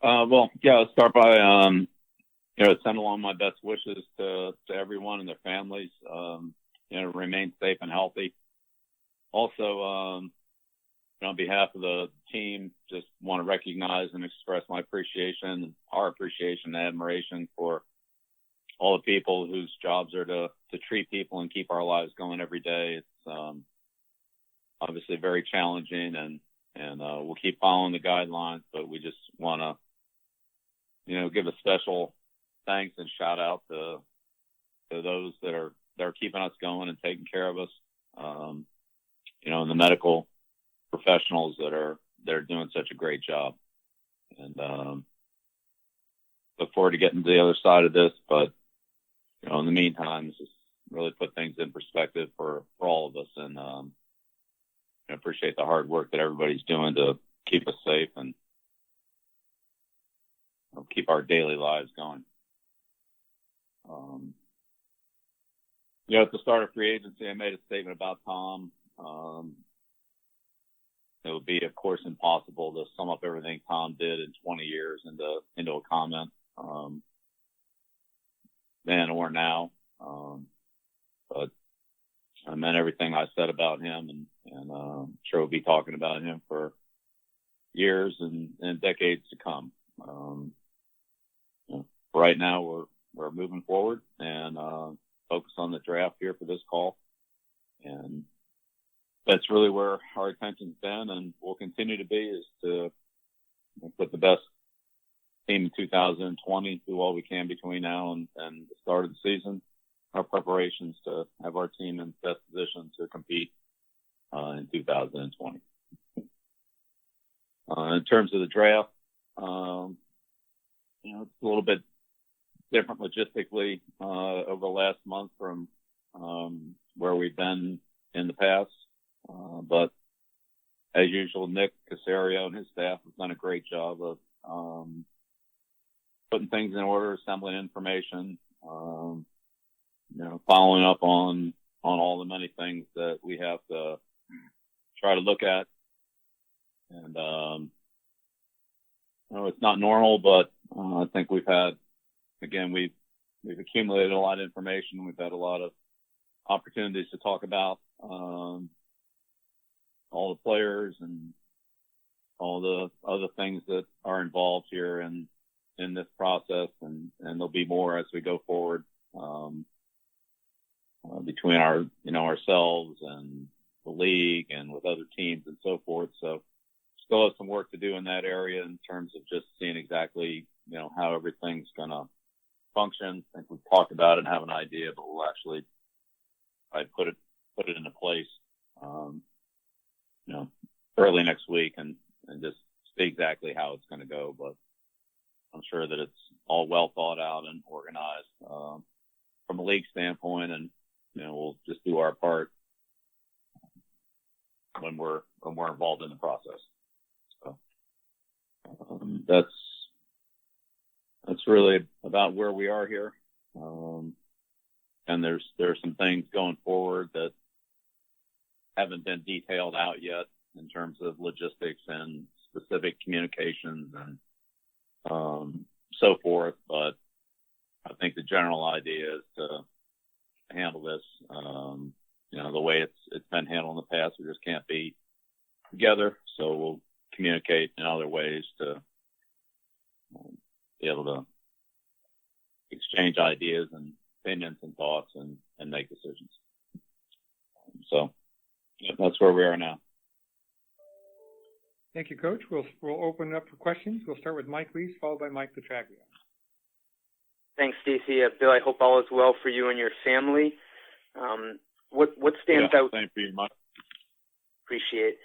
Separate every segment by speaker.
Speaker 1: Well, yeah, I'll start by, send along my best wishes to everyone and their families, remain safe and healthy. Also, on behalf of the team, just want to recognize and express my appreciation, our appreciation and admiration for all the people whose jobs are to treat people and keep our lives going every day. It's obviously very challenging, and we'll keep following the guidelines, but we just want to, give a special thanks and shout out to those that are keeping us going and taking care of us. And the medical professionals that are doing such a great job. And look forward to getting to the other side of this. But in the meantime, just really put things in perspective for all of us, and I appreciate the hard work that everybody's doing to keep us safe and keep our daily lives going. At the start of free agency, I made a statement about Tom. It would be, of course, impossible to sum up everything Tom did in 20 years into a comment, then or now. But I meant everything I said about him, and I'm sure we'll be talking about him for years and decades to come. Right now, we're moving forward and focus on the draft here for this call, and that's really where our attention's been and will continue to be, is to put the best team in 2020, do all we can between now and the start of the season. Our preparations to have our team in best position to compete in 2020. In terms of the draft, it's a little bit different logistically over the last month from where we've been in the past. But as usual, Nick Casario and his staff have done a great job of putting things in order, assembling information, following up on all the many things that we have to try to look at. And it's not normal, but I think we've accumulated a lot of information. We've had a lot of opportunities to talk about all the players and all the other things that are involved here in this process, and there'll be more as we go forward between ourselves and the league and with other teams and so forth. So still have some work to do in that area in terms of just seeing exactly how everything's going to function. I think we've talked about it and have an idea, but we'll actually put it into place early next week and just see exactly how it's going to go. But I'm sure that it's all well thought out and organized from a league standpoint, and we'll just do our part when we're involved in the process. So that's really about where we are here. And there's some things going forward that haven't been detailed out yet in terms of logistics and specific communications and so forth. But I think the general idea is to handle this, the way it's been handled in the past. We just can't be together, so we'll communicate in other ways to be able to exchange ideas and opinions and thoughts and make decisions. So that's where we are now.
Speaker 2: Thank you, Coach. We'll open it up for questions. We'll start with Mike Lees, followed by Mike Petraglia.
Speaker 3: Thanks, Stacy. Bill, I hope all is well for you and your family. What stands out?
Speaker 1: Thank you, Mike.
Speaker 3: Appreciate.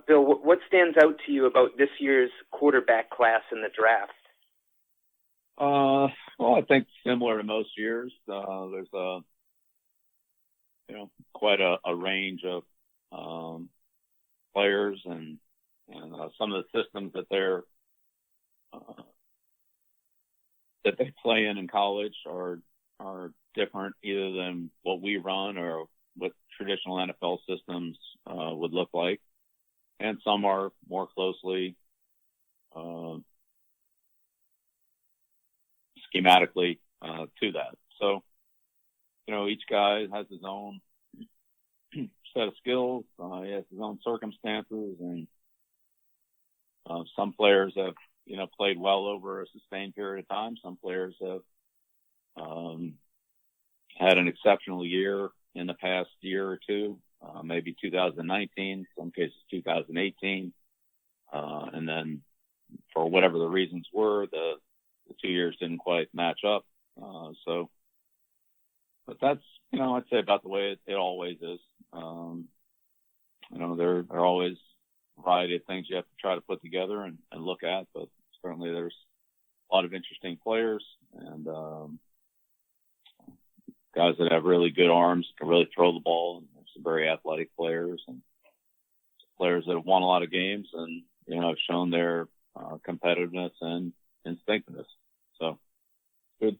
Speaker 3: Bill, what stands out to you about this year's quarterback class in the draft?
Speaker 1: Well, I think similar to most years, there's quite a range of players and some of the systems that they play in college are different either than what we run or what traditional NFL systems would look like, and some are more closely schematically to that. So, each guy has his own set of skills. He has his own circumstances, and some players have, played well over a sustained period of time. Some players have had an exceptional year in the past year or two, maybe 2019, some cases 2018. And then for whatever the reasons were, the 2 years didn't quite match up. But that's, I'd say about the way it always is. There are always a variety of things you have to try to put together and look at, but certainly there's a lot of interesting players and guys that have really good arms, can really throw the ball, and there's some very athletic players and players that have won a lot of games and, have shown their competitiveness and instinctiveness. So good,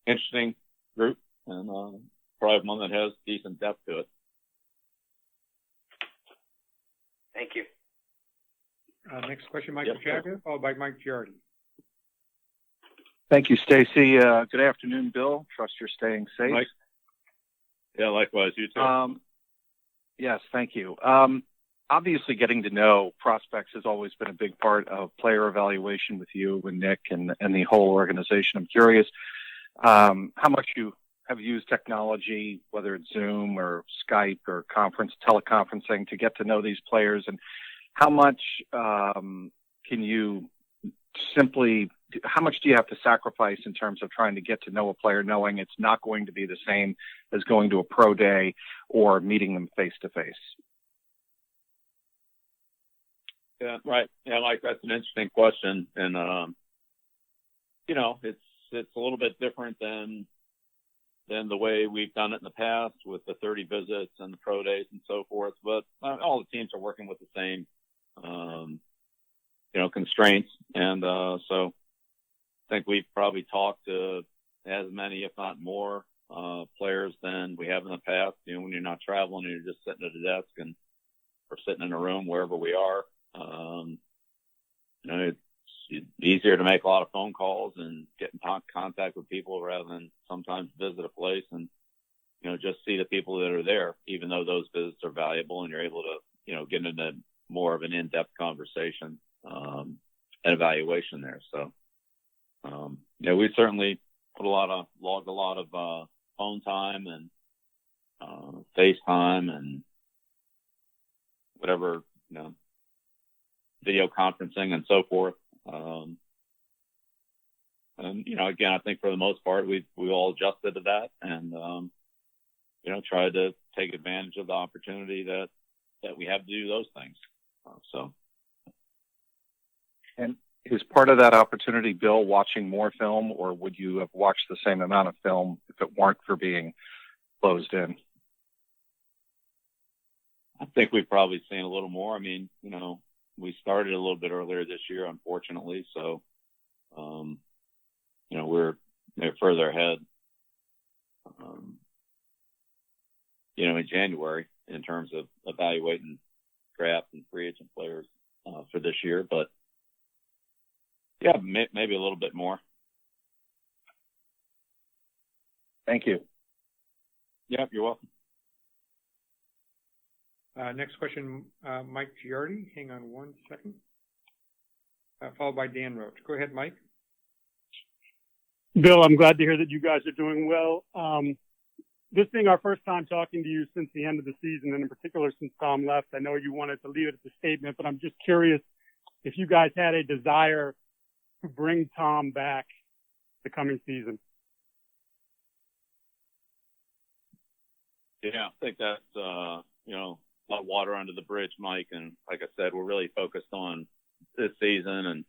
Speaker 1: interesting group, and probably one that has decent depth to it.
Speaker 3: Thank you.
Speaker 2: Next question, Michael Chaga, followed by Mike Giardi.
Speaker 4: Thank you, Stacy. Good afternoon, Bill. Trust you're staying safe.
Speaker 1: Mike. Yeah, likewise. You too.
Speaker 4: Yes, thank you. Obviously, getting to know prospects has always been a big part of player evaluation with you and Nick and the whole organization. I'm curious how much you have used technology, whether it's Zoom or Skype or teleconferencing, to get to know these players, and how much how much do you have to sacrifice in terms of trying to get to know a player, knowing it's not going to be the same as going to a pro day or meeting them face to face?
Speaker 1: Yeah, right. Yeah, Mike, that's an interesting question. And, it's a little bit different than the way we've done it in the past with the 30 visits and the pro days and so forth. But all the teams are working with the same, constraints. And so I think we've probably talked to as many, if not more, players than we have in the past. When you're not traveling and you're just sitting at a desk or sitting in a room wherever we are, it's easier to make a lot of phone calls and get in contact with people rather than sometimes visit a place and, just see the people that are there, even though those visits are valuable and you're able to, get into more of an in-depth conversation, and evaluation there. So, we certainly logged a lot of, phone time and, FaceTime and whatever, video conferencing and so forth. And, again, I think for the most part, we all adjusted to that and, tried to take advantage of the opportunity that we have to do those things.
Speaker 4: And is part of that opportunity, Bill, watching more film, or would you have watched the same amount of film if it weren't for being closed in?
Speaker 1: I think we've probably seen a little more. I mean, we started a little bit earlier this year, unfortunately. So, we're further ahead, in January in terms of evaluating draft and free agent players for this year. But, yeah, maybe a little bit more.
Speaker 4: Thank you.
Speaker 1: Yeah, you're welcome.
Speaker 2: Next question, Mike Giardi. Hang on one second. Followed by Dan Roach. Go ahead, Mike.
Speaker 5: Bill, I'm glad to hear that you guys are doing well. This being our first time talking to you since the end of the season, and in particular since Tom left, I know you wanted to leave it at the statement, but I'm just curious if you guys had a desire to bring Tom back the coming season.
Speaker 1: Yeah, I think that's, a lot of water under the bridge, Mike. And like I said, we're really focused on this season and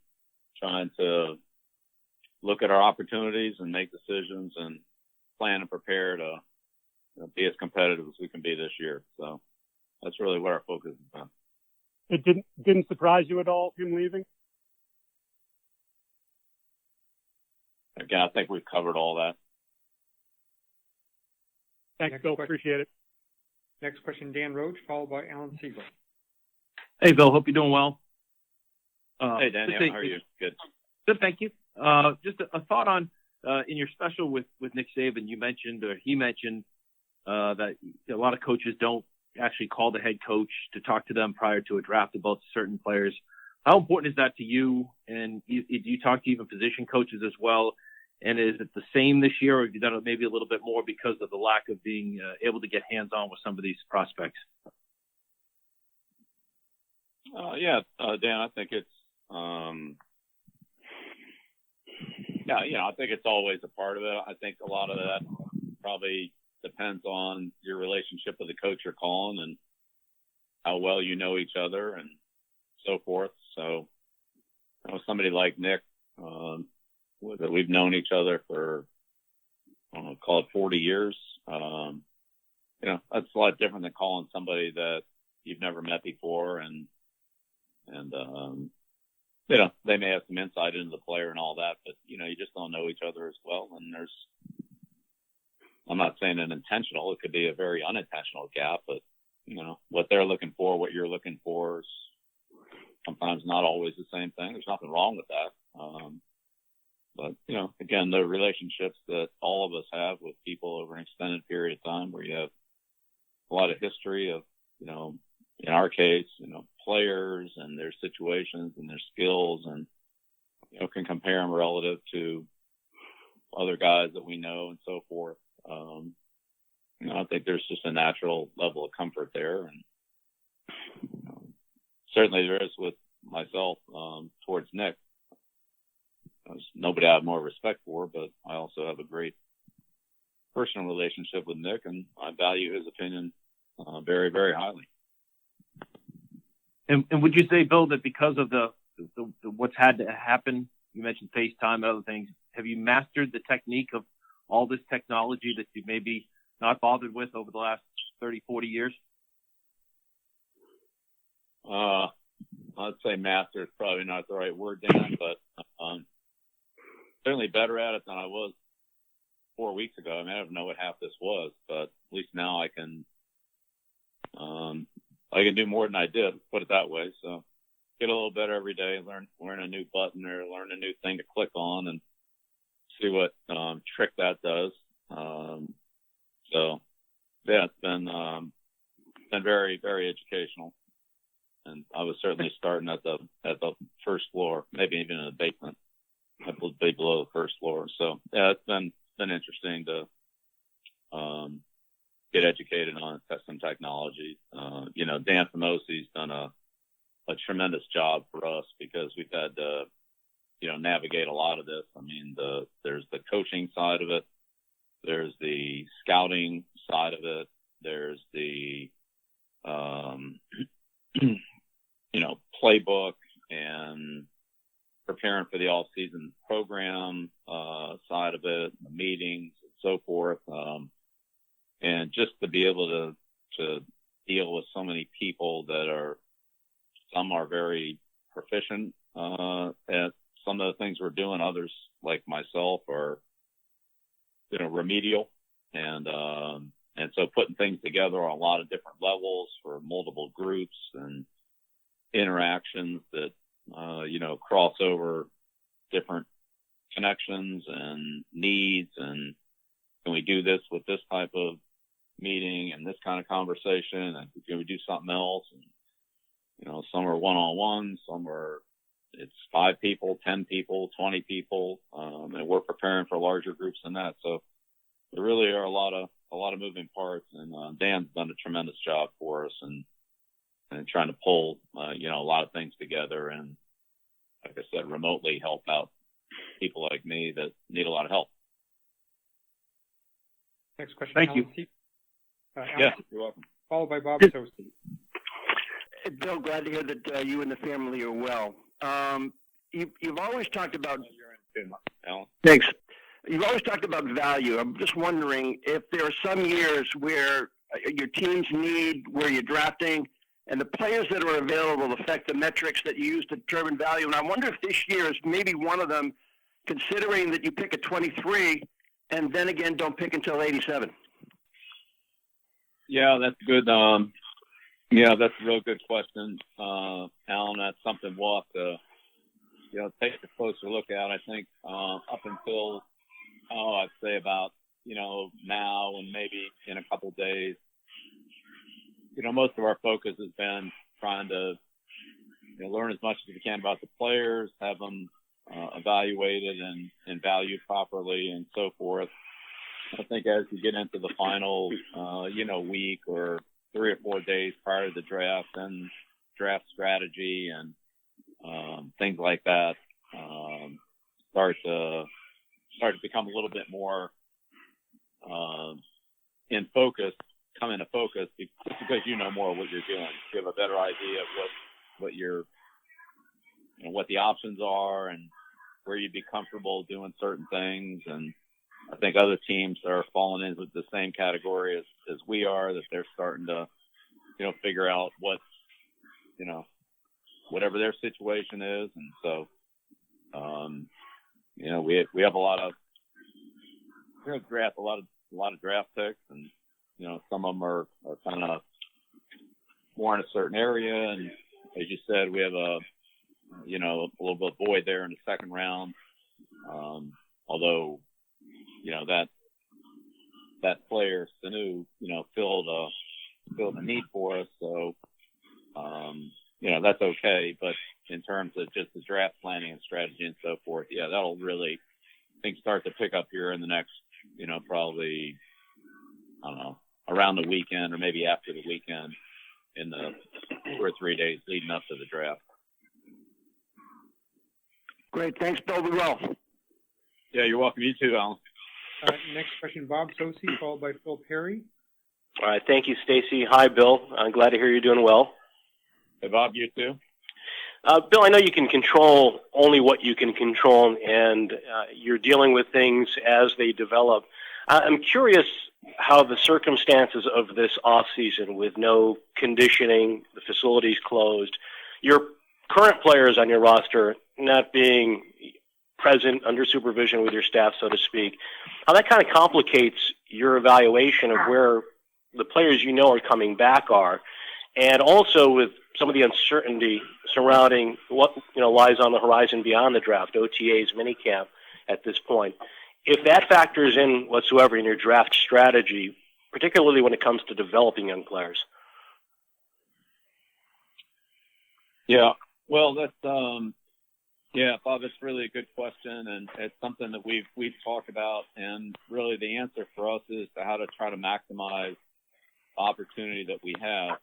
Speaker 1: trying to look at our opportunities and make decisions and plan and prepare to be as competitive as we can be this year. So that's really what our focus is on.
Speaker 5: It didn't surprise you at all, him leaving?
Speaker 1: Again, I think we've covered all that.
Speaker 5: Thanks, Bill. Appreciate it.
Speaker 2: Next question, Dan Roach, followed by Alan Siegel.
Speaker 6: Hey, Bill. Hope you're doing well.
Speaker 1: Hey, Dan. How are you? Good.
Speaker 6: Good, thank you. Just a thought on in your special with Nick Saban, he mentioned that a lot of coaches don't actually call the head coach to talk to them prior to a draft about certain players. How important is that to you? And do you talk to even position coaches as well? And is it the same this year, or have you done it maybe a little bit more because of the lack of being able to get hands-on with some of these prospects?
Speaker 1: Dan, I think it's, I think it's always a part of it. I think a lot of that probably depends on your relationship with the coach you're calling and how well you know each other and so forth. So, somebody like Nick, that we've known each other for, call it 40 years. That's a lot different than calling somebody that you've never met before. And they may have some insight into the player and all that, but, you just don't know each other as well. And I'm not saying an intentional, it could be a very unintentional gap, but, what they're looking for, what you're looking for is sometimes not always the same thing. There's nothing wrong with that. But, again, the relationships that all of us have with people over an extended period of time where you have a lot of history of, in our case, players and their situations and their skills and, can compare them relative to other guys that we know and so forth. I think there's just a natural level of comfort there. And certainly there is with myself towards Nick. There's nobody I have more respect for, but I also have a great personal relationship with Nick, and I value his opinion very, very highly.
Speaker 6: And would you say, Bill, that because of the what's had to happen, you mentioned FaceTime and other things, have you mastered the technique of all this technology that you maybe not bothered with over the last 30, 40 years?
Speaker 1: I'd say master is probably not the right word, Dan, but certainly better at it than I was 4 weeks ago. I don't know what half this was, but at least now I can do more than I did, put it that way. So get a little better every day, learn a new button or learn a new thing to click on and see what trick that does. It's been very, very educational. And I was certainly starting at the first floor, maybe even in the basement. I was way below the first floor. So it's been interesting to get educated on some technology. Dan Famosi's done a tremendous job for us because we've had to, navigate a lot of this. There's the coaching side of it. There's the scouting side of it. There's the, playbook and preparing for the off-season program side of it, the meetings and so forth. And just to be able to deal with so many people some are very proficient at some of the things we're doing. Others, like myself, are, remedial. And so putting things together on a lot of different levels for multiple groups and interactions that, cross over different connections and needs. And can we do this with this type of meeting and this kind of conversation? And can we do something else? And, some are one-on-one, it's 5 people, 10 people, 20 people. And we're preparing for larger groups than that. So there really are a lot of moving parts, and Dan's done a tremendous job for us and trying to pull, a lot of things together and, like I said, remotely help out people like me that need a lot of help.
Speaker 2: Next question.
Speaker 6: Thank you.
Speaker 1: You're welcome.
Speaker 2: Followed by Bob Toasty.
Speaker 7: Bill, glad to hear that you and the family are well. You've always talked about.
Speaker 1: Alan?
Speaker 7: Thanks. You've always talked about value. I'm just wondering if there are some years where your team's need, where you're drafting, and the players that are available affect the metrics that you use to determine value. And I wonder if this year is maybe one of them, considering that you pick at 23 and then again don't pick until 87.
Speaker 1: Yeah, that's good. That's a real good question, Alan. That's something we'll have to, take a closer look at. I think most of our focus has been trying to learn as much as we can about the players, have them evaluated and valued properly, and so forth. I think as we get into the final, week or 3 or 4 days prior to the draft, and draft strategy and things like that start to become a little bit more in focus, come into focus, just because you know more of what you're doing. You have a better idea of what your what the options are and where you'd be comfortable doing certain things. And I think other teams are falling into the same category as we are, that they're starting to figure out what whatever their situation is. And so we have a lot of draft a lot of draft picks, and some of them are kind of more in a certain area. And as you said, we have a little bit of void there in the second round. Although that player Sanu filled a need for us, so that's okay. But in terms of just the draft planning and strategy and so forth, that'll really, I think, start to pick up here in the next probably, I don't know, around the weekend or maybe after the weekend, in the 2 or 3 days leading up to the draft.
Speaker 7: Great. Thanks, Bill. Be well.
Speaker 1: Yeah, you're welcome. You too, Alan.
Speaker 2: Next question, Bob Socci, followed by Phil Perry.
Speaker 8: All right. Thank you, Stacy. Hi, Bill. I'm glad to hear you're doing well.
Speaker 1: Hey, Bob, you too.
Speaker 8: Bill, I know you can control only what you can control, and you're dealing with things as they develop. I'm curious how the circumstances of this off-season, with no conditioning, the facilities closed, your current players on your roster not being present under supervision with your staff, so to speak, how that kind of complicates your evaluation of where the players are coming back are, and also with some of the uncertainty surrounding what lies on the horizon beyond the draft, OTAs, minicamp at this point. If that factors in whatsoever in your draft strategy, particularly when it comes to developing young players.
Speaker 1: Yeah, well, that's Bob, that's really a good question, and it's something that we've talked about. And really, the answer for us is to how to try to maximize the opportunity that we have.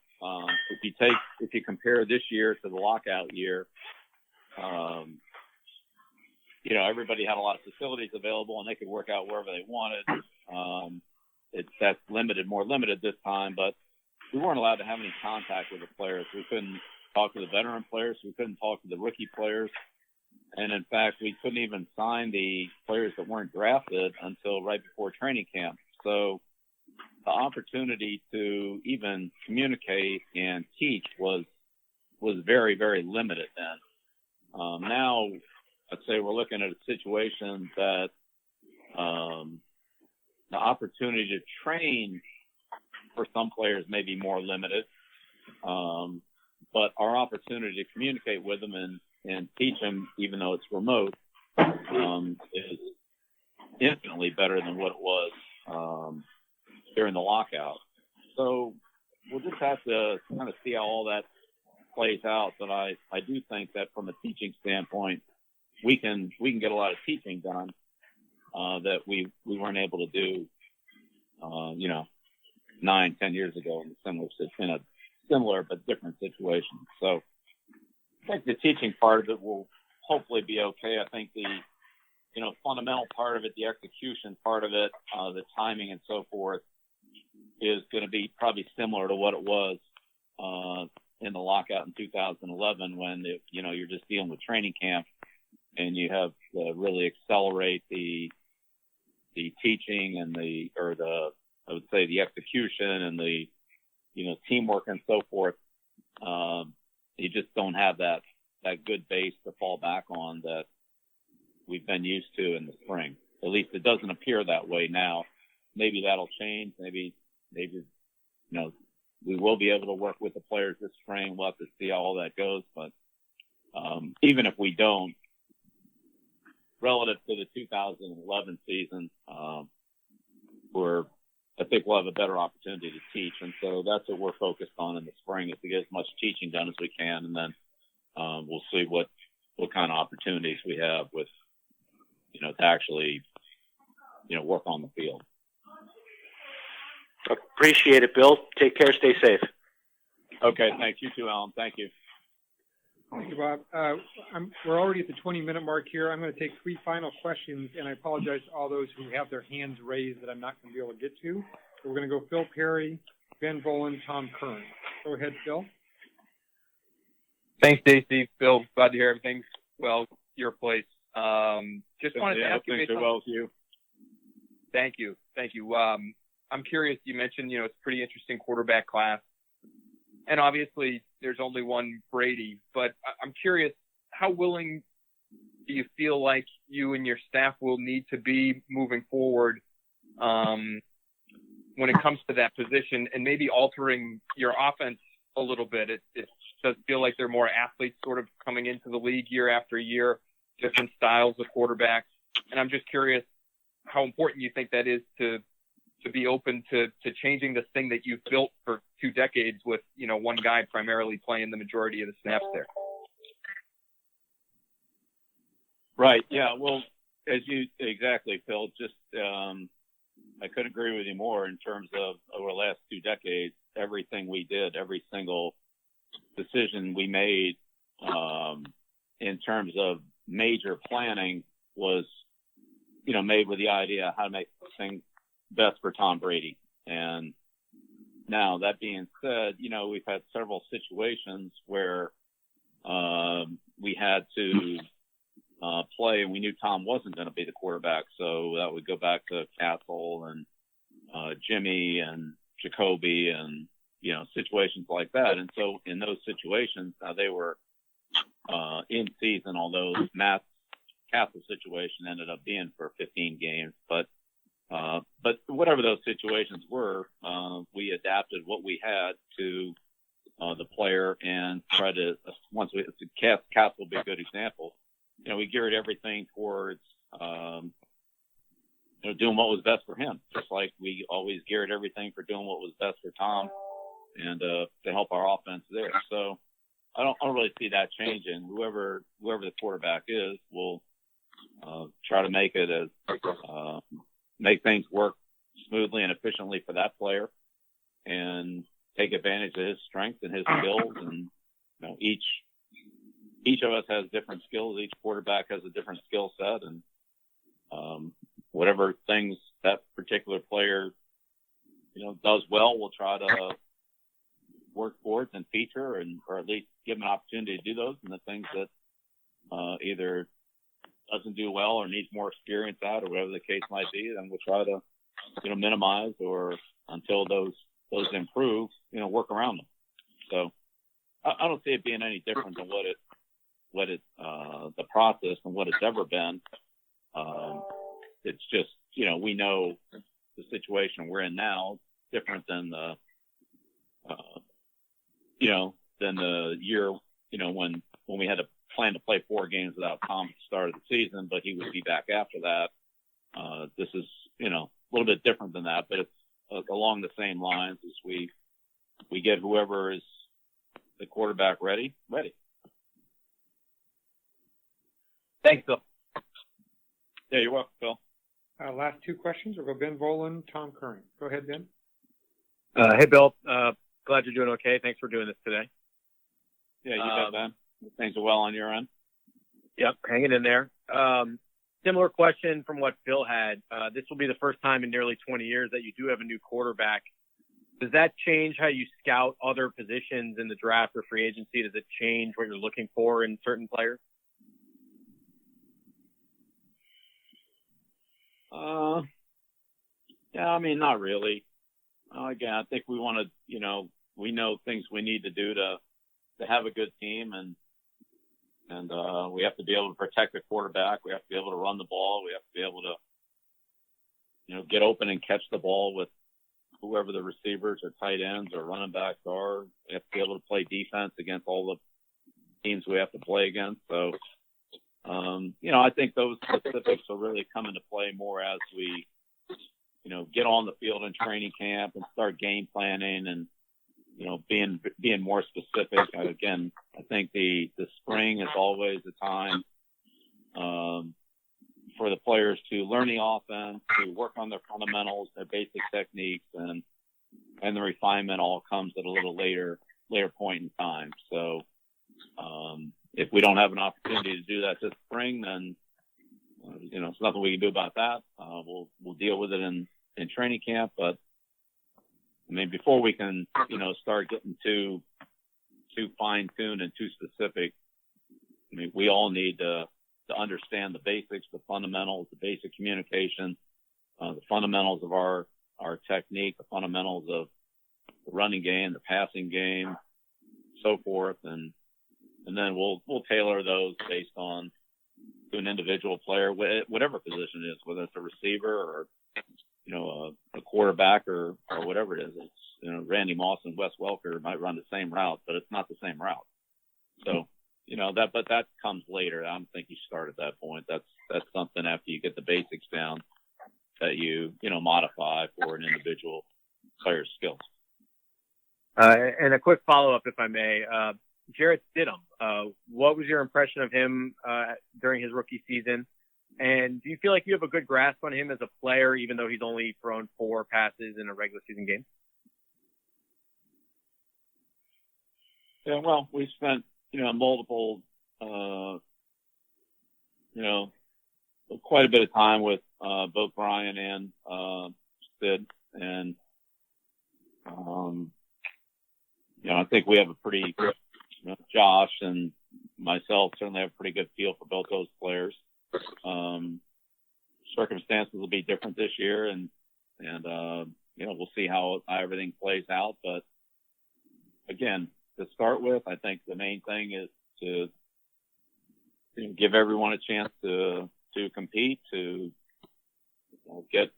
Speaker 1: If you compare this year to the lockout year, everybody had a lot of facilities available and they could work out wherever they wanted. That's more limited this time, but we weren't allowed to have any contact with the players. We couldn't talk to the veteran players. We couldn't talk to the rookie players. And in fact, we couldn't even sign the players that weren't drafted until right before training camp. So the opportunity to even communicate and teach was very, very limited then. Now, I'd say we're looking at a situation that the opportunity to train for some players may be more limited, but our opportunity to communicate with them and teach them, even though it's remote, is infinitely better than what it was during the lockout. So we'll just have to kind of see how all that plays out. But I do think that from a teaching standpoint, we can get a lot of teaching done that we weren't able to do 9-10 years ago in a similar but different situation. So I think the teaching part of it will hopefully be okay. I think the fundamental part of it, the execution part of it, the timing and so forth, is going to be probably similar to what it was in the lockout in 2011, when you're just dealing with training camp, and you have to really accelerate the teaching and I would say the execution and the teamwork and so forth. You just don't have that good base to fall back on that we've been used to in the spring. At least it doesn't appear that way now. Maybe that'll change. Maybe we will be able to work with the players this spring. We'll have to see how all that goes. But even if we don't, relative to the 2011 season, we're I think we'll have a better opportunity to teach. And so that's what we're focused on in the spring, is to get as much teaching done as we can. And then we'll see what kind of opportunities we have with, to actually, work on the field.
Speaker 8: Appreciate it, Bill. Take care. Stay safe.
Speaker 1: Okay. Thanks. You too, Alan. Thank you.
Speaker 2: Thank you, Bob. We're already at the 20-minute mark here. I'm going to take 3 final questions, and I apologize to all those who have their hands raised that I'm not going to be able to get to. So we're going to go Phil Perry, Ben Volen, Tom Curran. Go ahead, Phil.
Speaker 9: Thanks, Stacy. Phil, glad to hear everything's well. Your place. Just wanted to ask you.
Speaker 1: Things are well with you.
Speaker 9: Thank you. I'm curious. You mentioned, it's a pretty interesting quarterback class, and obviously there's only one Brady. But I'm curious, how willing do you feel like you and your staff will need to be moving forward when it comes to that position, and maybe altering your offense a little bit? It does feel like there are more athletes sort of coming into the league year after year, different styles of quarterbacks. And I'm just curious how important you think that is to be open to changing this thing that you've built for 2 decades with, one guy primarily playing the majority of the snaps there.
Speaker 1: Right. Yeah. Well, exactly, Phil, just, I couldn't agree with you more in terms of over the last 2 decades, everything we did, every single decision we made, in terms of major planning was, made with the idea how to make things best for Tom Brady. And now, that being said, we've had several situations where we had to play, and we knew Tom wasn't going to be the quarterback. So that would go back to Castle and Jimmy and Jacoby and, situations like that. And so in those situations, they were in season, although Matt's Castle situation ended up being for 15 games. But whatever those situations were, we adapted what we had to the player and tried to, Castle will be a good example. We geared everything towards, doing what was best for him, just like we always geared everything for doing what was best for Tom and to help our offense there. So I don't really see that changing. Whoever the quarterback is will try to make it as make things work smoothly and efficiently for that player, and take advantage of his strengths and his skills. And each of us has different skills. Each quarterback has a different skill set, and whatever things that particular player does well, we'll try to work towards and feature, or at least give him an opportunity to do those. And the things that either doesn't do well or needs more experience at, or whatever the case might be, then we'll try to minimize, or until those improve, work around them. So I don't see it being any different than what it the process and what it's ever been. It's just, we know the situation we're in now is different than than the year, when we had to plan to play 4 games without Tom at the start of the season, but he would be back after that. This is, a little bit different than that, but it's along the same lines as we get whoever is the quarterback ready.
Speaker 9: Thanks, Phil.
Speaker 1: Yeah, you're welcome, Phil.
Speaker 2: Last 2 questions. We'll go Ben Volen, Tom Curran. Go ahead, Ben.
Speaker 10: Hey, Bill. Glad you're doing okay. Thanks for doing this today.
Speaker 1: Yeah, you bet, Ben. Things are well on your end.
Speaker 10: Yep, hanging in there. Similar question from what Phil had. This will be the first time in nearly 20 years that you do have a new quarterback. Does that change how you scout other positions in the draft or free agency? Does it change what you're looking for in certain players?
Speaker 1: Yeah, not really. Again, I think we want to, we know things we need to do to have a good team, and we have to be able to protect the quarterback. We have to be able to run the ball. We have to be able to, get open and catch the ball with whoever the receivers or tight ends or running backs are. We have to be able to play defense against all the teams we have to play against. So, I think those specifics will really come into play more as we, get on the field in training camp and start game planning and, being more specific. Again, I think the spring is always the time, for the players to learn the offense, to work on their fundamentals, their basic techniques, and the refinement all comes at a little later point in time. So, if we don't have an opportunity to do that this spring, then, there's nothing we can do about that. We'll deal with it in training camp, but I mean, before we can, start getting too fine-tuned and too specific, I mean, we all need to understand the basics, the fundamentals, the basic communication, the fundamentals of our technique, the fundamentals of the running game, the passing game, so forth, and then we'll tailor those based on to an individual player, whatever position it is, whether it's a receiver or a quarterback or whatever it is. It's Randy Moss and Wes Welker might run the same route, but it's not the same route. So but that comes later. I don't think you start at that point. That's something after you get the basics down that you modify for an individual player's skills.
Speaker 10: And a quick follow-up, if I may. Jarrett Stidham, what was your impression of him during his rookie season? And do you feel like you have a good grasp on him as a player, even though he's only thrown 4 passes in a regular season game?
Speaker 1: Yeah, well, we spent, multiple, quite a bit of time with both Brian and Sid. And, I think we have a pretty, Josh and myself certainly have a pretty good feel for both those players. Circumstances will be different this year, and we'll see how everything plays out. But again, to start with, I think the main thing is to give everyone a chance to compete, to get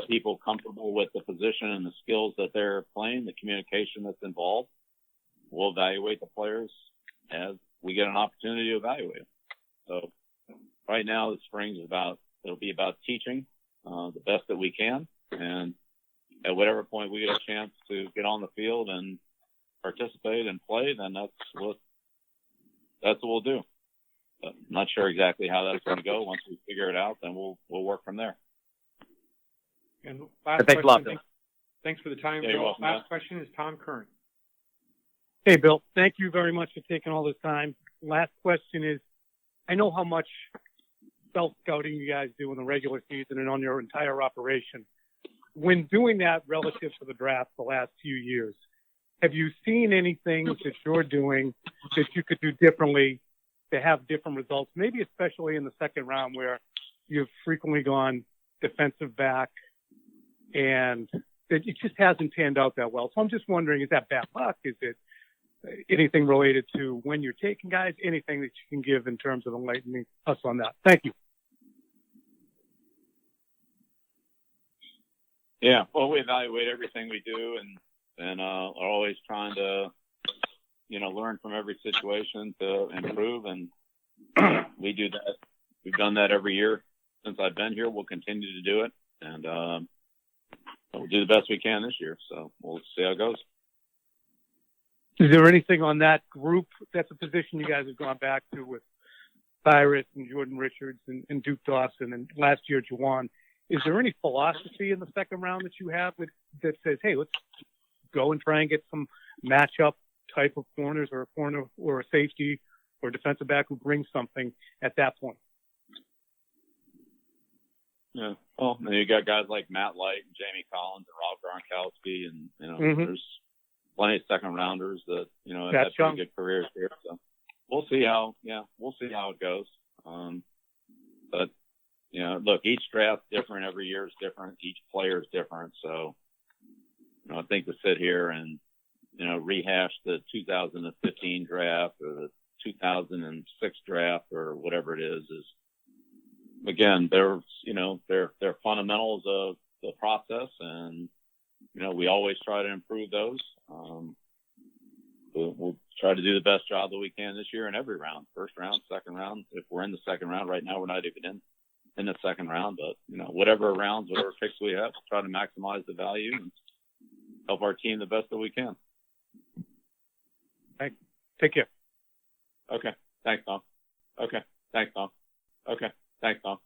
Speaker 1: people comfortable with the position and the skills that they're playing, the communication that's involved. We'll evaluate the players as we get an opportunity to evaluate them. So right now, the spring is it'll be about teaching the best that we can. And at whatever point we get a chance to get on the field and participate and play, then that's what we'll do. But I'm not sure exactly how that's going to go. Once we figure it out, then we'll work from there.
Speaker 2: And last
Speaker 10: Thanks a lot,
Speaker 2: question.
Speaker 10: Bill.
Speaker 2: Thanks for the time,
Speaker 1: Yeah,
Speaker 2: Bill.
Speaker 1: welcome,
Speaker 2: Last question is Tom Curran.
Speaker 5: Hey, Bill, thank you very much for taking all this time. Last question is, I know how much self-scouting you guys do in the regular season and on your entire operation. When doing that relative to the draft the last few years, have you seen anything that you're doing that you could do differently to have different results, maybe especially in the second round where you've frequently gone defensive back and it just hasn't panned out that well? So I'm just wondering, is that bad luck? Is it anything related to when you're taking guys, anything that you can give in terms of enlightening us on that? Thank you.
Speaker 1: Yeah, well, we evaluate everything we do and are always trying to, learn from every situation to improve. And we do that. We've done that every year since I've been here. We'll continue to do it. And we'll do the best we can this year. So we'll see how it goes.
Speaker 5: Is there anything on that group that's a position you guys have gone back to with Cyrus and Jordan Richards and Duke Dawson and last year Juwan? Is there any philosophy in the second round that you have that says, hey, let's go and try and get some matchup type of corners or a corner or a safety or a defensive back who brings something at that point?
Speaker 1: Yeah. Well, and you got guys like Matt Light and Jamie Collins and Rob Gronkowski, and there's plenty of second rounders that have had pretty good careers here. So we'll see how it goes. But look, each draft's different. Every year is different. Each player is different. So I think to sit here and rehash the 2015 draft or the 2006 draft or whatever it is again, they're fundamentals of the process, and we always try to improve those. We'll try to do the best job that we can this year in every round, first round, second round. If we're in the second round right now, we're not even in. in the second round. But, whatever rounds, whatever picks we have, try to maximize the value and help our team the best that we can.
Speaker 5: Take care.
Speaker 1: Okay. Thanks, Tom. Okay. Thanks, Tom. Okay. Thanks, Tom.